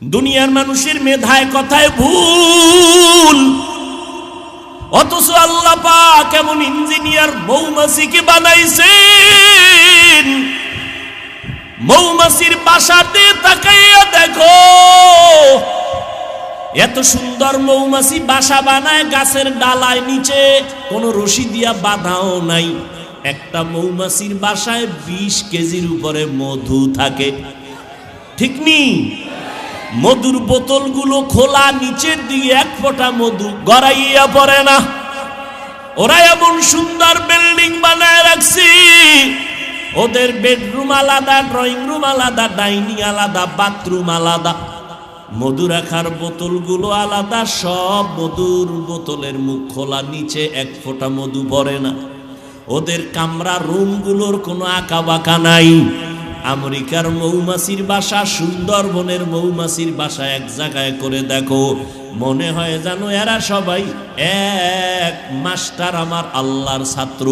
দুনিয়ার মানুষের মেধায় কথায় ভুল, অথচ আল্লাহ পাক এমন ইঞ্জিনিয়ার মৌমাছিকে বানাইছেন। মৌমাছির বাসাতে তাকাইয়া দেখো, এত সুন্দর মৌমাছি বাসা বানায় গাছের ডালায়, নিচে কোনো রশি দিয়া বাঁধাও নাই। একটা মৌমাছির বাসায় 20 কেজির উপরে মধু থাকে, ঠিক নি? মধুর বোতলগুলো খোলা, নিচের দিকে এক ফোঁটা মধু গড়াইয়া পড়ে না। ওরা এমন সুন্দর বিল্ডিং বানায় রাখছি, ওদের বেডরুম আলাদা, ড্রয়িং রুম আলাদা, ডাইনিং আলাদা, বাথরুম আলাদা, মধু রাখার বোতলগুলো আলাদা। সব মধুর বোতলের মুখ খোলা, নিচে এক ফোঁটা মধু পড়ে না। ওদের কামরা রুমগুলোর কোনো আঁকা বাঁকা নাই। আমেরিকার মৌমাছির বাসা, সুন্দরবনের মৌমাছির বাসা এক জায়গায় করে দেখো, মনে হয় জানো এরা সবাই এক মাস্টার আমার আল্লাহর ছাত্র।